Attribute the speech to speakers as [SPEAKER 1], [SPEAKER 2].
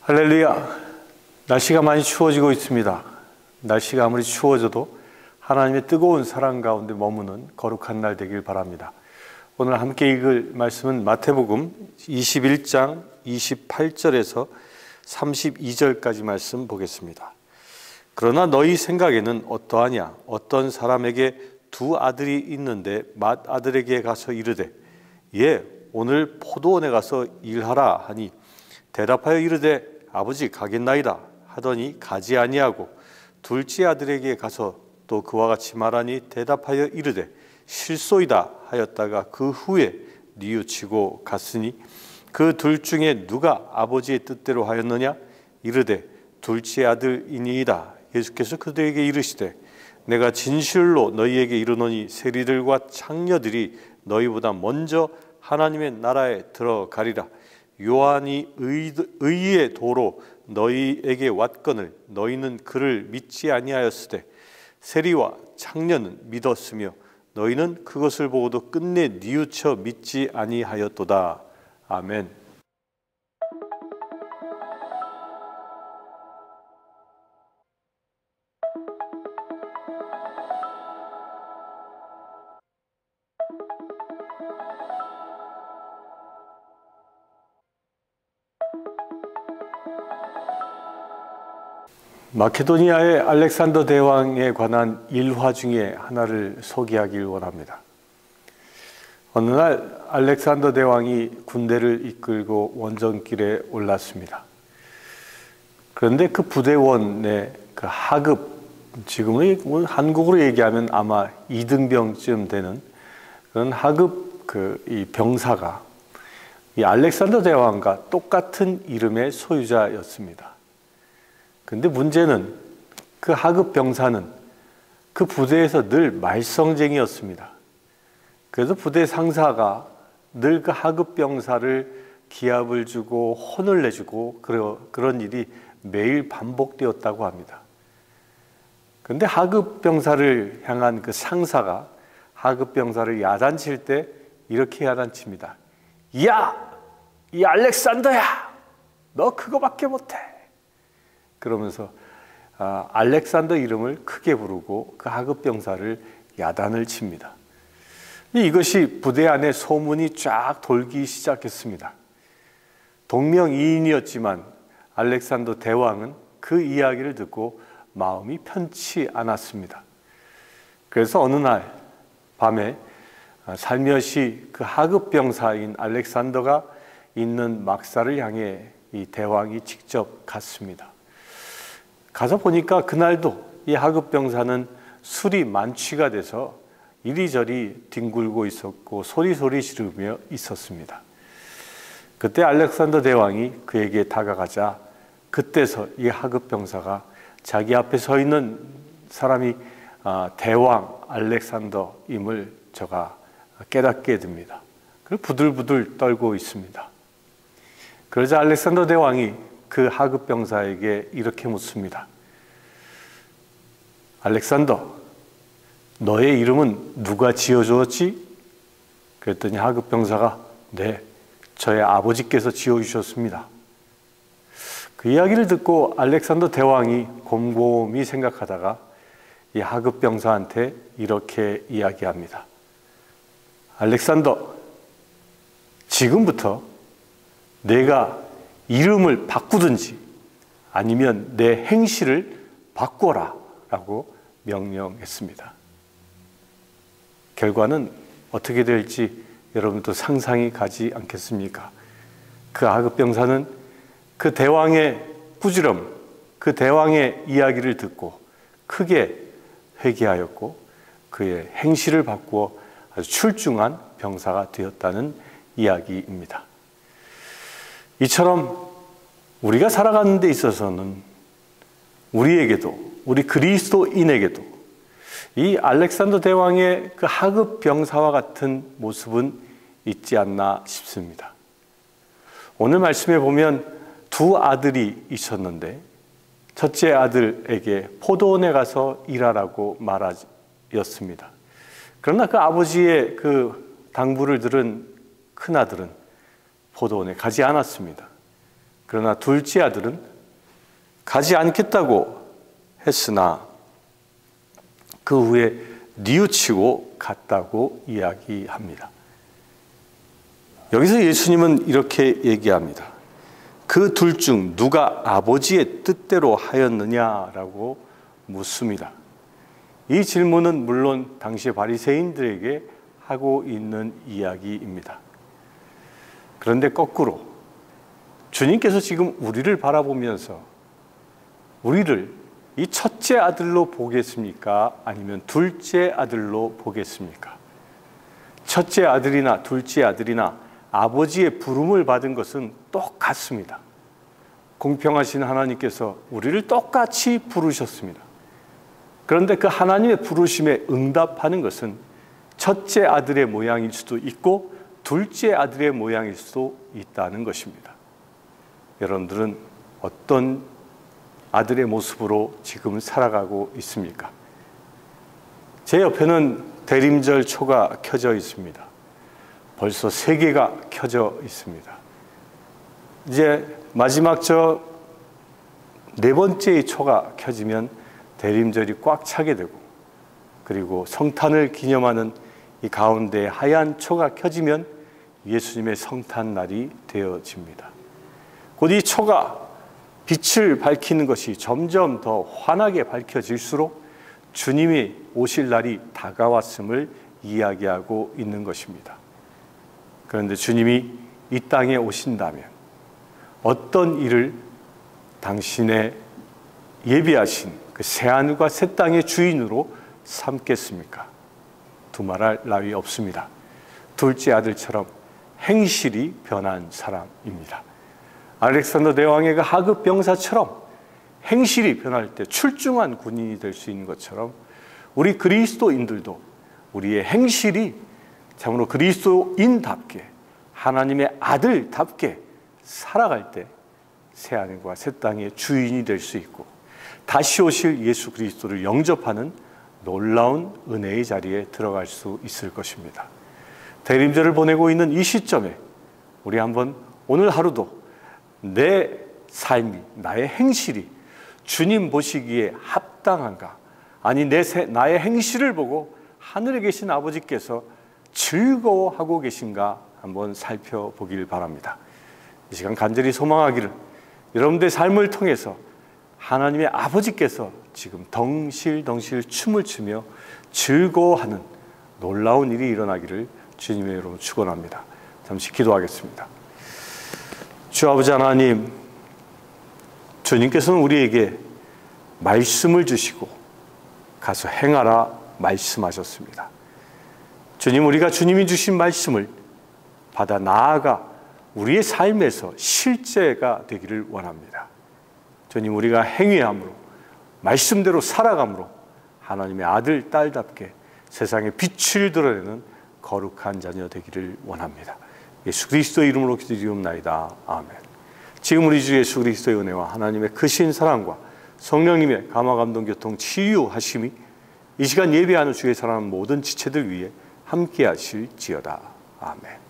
[SPEAKER 1] 할렐루야! 날씨가 많이 추워지고 있습니다. 날씨가 아무리 추워져도 하나님의 뜨거운 사랑 가운데 머무는 거룩한 날 되길 바랍니다. 오늘 함께 읽을 말씀은 마태복음 21장 28절에서 32절까지 말씀 보겠습니다. 그러나 너희 생각에는 어떠하냐? 어떤 사람에게 두 아들이 있는데 맏아들에게 가서 이르되 예, 오늘 포도원에 가서 일하라 하니 대답하여 이르되 아버지 가겠나이다 하더니 가지 아니하고 둘째 아들에게 가서 또 그와 같이 말하니 대답하여 이르되 실소이다 하였다가 그 후에 뉘우치고 갔으니 그 둘 중에 누가 아버지의 뜻대로 하였느냐? 이르되 둘째 아들이니이다. 예수께서 그들에게 이르시되 내가 진실로 너희에게 이르노니 세리들과 창녀들이 너희보다 먼저 하나님의 나라에 들어가리라. 요한이 의의 도로 너희에게 왔거늘 너희는 그를 믿지 아니하였으되 세리와 창녀는 믿었으며 너희는 그것을 보고도 끝내 뉘우쳐 믿지 아니하였도다. 아멘. 마케도니아의 알렉산더 대왕에 관한 일화 중에 하나를 소개하길 원합니다. 어느 날 알렉산더 대왕이 군대를 이끌고 원정길에 올랐습니다. 그런데 그 부대원의 그 하급, 지금은 한국으로 얘기하면 아마 2등병쯤 되는 그런 하급 이 병사가 이 알렉산더 대왕과 똑같은 이름의 소유자였습니다. 근데 문제는 그 하급 병사는 그 부대에서 늘 말썽쟁이였습니다. 그래서 부대 상사가 늘 그 하급 병사를 기합을 주고 혼을 내주고 그런 일이 매일 반복되었다고 합니다. 그런데 하급 병사를 향한 그 상사가 하급 병사를 야단칠 때 이렇게 야단칩니다. 야! 이 알렉산더야! 너 그거밖에 못해! 그러면서 알렉산더 이름을 크게 부르고 그 하급 병사를 야단을 칩니다. 이것이 부대 안에 소문이 쫙 돌기 시작했습니다. 동명이인이었지만 알렉산더 대왕은 그 이야기를 듣고 마음이 편치 않았습니다. 그래서 어느 날 밤에 살며시 그 하급 병사인 알렉산더가 있는 막사를 향해 이 대왕이 직접 갔습니다. 가서 보니까 그날도 이 하급 병사는 술이 만취가 돼서 이리저리 뒹굴고 있었고 소리소리 지르며 있었습니다. 그때 알렉산더 대왕이 그에게 다가가자 그때서 이 하급 병사가 자기 앞에 서 있는 사람이 대왕 알렉산더임을 저가 깨닫게 됩니다. 그리고 부들부들 떨고 있습니다. 그러자 알렉산더 대왕이 그 하급 병사에게 이렇게 묻습니다. 알렉산더, 너의 이름은 누가 지어주었지? 그랬더니 하급 병사가 네, 저의 아버지께서 지어주셨습니다. 그 이야기를 듣고 알렉산더 대왕이 곰곰이 생각하다가 이 하급 병사한테 이렇게 이야기합니다. 알렉산더, 지금부터 내가 이름을 바꾸든지 아니면 내 행실을 바꿔라 라고 명령했습니다. 결과는 어떻게 될지 여러분도 상상이 가지 않겠습니까? 그 하급 병사는 그 대왕의 꾸지람, 그 대왕의 이야기를 듣고 크게 회개하였고 그의 행실을 바꾸어 아주 출중한 병사가 되었다는 이야기입니다. 이처럼 우리가 살아가는 데 있어서는 우리에게도 우리 그리스도인에게도 이 알렉산더 대왕의 그 하급 병사와 같은 모습은 있지 않나 싶습니다. 오늘 말씀에 보면 두 아들이 있었는데 첫째 아들에게 포도원에 가서 일하라고 말하였습니다. 그러나 그 아버지의 그 당부를 들은 큰아들은 포도원에 가지 않았습니다. 그러나 둘째 아들은 가지 않겠다고 했으나 그 후에 뉘우치고 갔다고 이야기합니다. 여기서 예수님은 이렇게 얘기합니다. 그 둘 중 누가 아버지의 뜻대로 하였느냐라고 묻습니다. 이 질문은 물론 당시 바리새인들에게 하고 있는 이야기입니다. 그런데 거꾸로 주님께서 지금 우리를 바라보면서 우리를 이 첫째 아들로 보겠습니까? 아니면 둘째 아들로 보겠습니까? 첫째 아들이나 둘째 아들이나 아버지의 부름을 받은 것은 똑같습니다. 공평하신 하나님께서 우리를 똑같이 부르셨습니다. 그런데 그 하나님의 부르심에 응답하는 것은 첫째 아들의 모양일 수도 있고 둘째 아들의 모양일 수도 있다는 것입니다. 여러분들은 어떤 아들의 모습으로 지금 살아가고 있습니까? 제 옆에는 대림절 초가 켜져 있습니다. 벌써 3개가 켜져 있습니다. 이제 마지막 저 4번째의 초가 켜지면 대림절이 꽉 차게 되고, 그리고 성탄을 기념하는 이 가운데 하얀 초가 켜지면 예수님의 성탄날이 되어집니다. 곧 이 초가 빛을 밝히는 것이 점점 더 환하게 밝혀질수록 주님이 오실 날이 다가왔음을 이야기하고 있는 것입니다. 그런데 주님이 이 땅에 오신다면 어떤 일을 당신의 예비하신 그 새하늘과 새 땅의 주인으로 삼겠습니까? 두말할 나위 없습니다. 둘째 아들처럼 행실이 변한 사람입니다. 알렉산더 대왕의 그 하급 병사처럼 행실이 변할 때 출중한 군인이 될 수 있는 것처럼 우리 그리스도인들도 우리의 행실이 참으로 그리스도인답게 하나님의 아들답게 살아갈 때 새하늘과 새 땅의 주인이 될 수 있고 다시 오실 예수 그리스도를 영접하는 놀라운 은혜의 자리에 들어갈 수 있을 것입니다. 대림절을 보내고 있는 이 시점에 우리 한번 오늘 하루도 내 삶이, 나의 행실이 주님 보시기에 합당한가? 아니 나의 행실을 보고 하늘에 계신 아버지께서 즐거워하고 계신가 한번 살펴보길 바랍니다. 이 시간 간절히 소망하기를 여러분들의 삶을 통해서 하나님의 아버지께서 지금 덩실덩실 춤을 추며 즐거워하는 놀라운 일이 일어나기를 주님의 이름으로 축원합니다. 잠시 기도하겠습니다. 주 아버지 하나님, 주님께서는 우리에게 말씀을 주시고 가서 행하라 말씀하셨습니다. 주님, 우리가 주님이 주신 말씀을 받아 나아가 우리의 삶에서 실제가 되기를 원합니다. 주님, 우리가 행위함으로 말씀대로 살아감으로 하나님의 아들, 딸답게 세상에 빛을 드러내는 거룩한 자녀 되기를 원합니다. 예수 그리스도의 이름으로 기도드리옵나이다. 아멘. 지금 우리 주 예수 그리스도의 은혜와 하나님의 크신 사랑과 성령님의 감화 감동 교통 치유하심이 이 시간 예배하는 주의 사랑하는 모든 지체들 위해 함께 하실지어다. 아멘.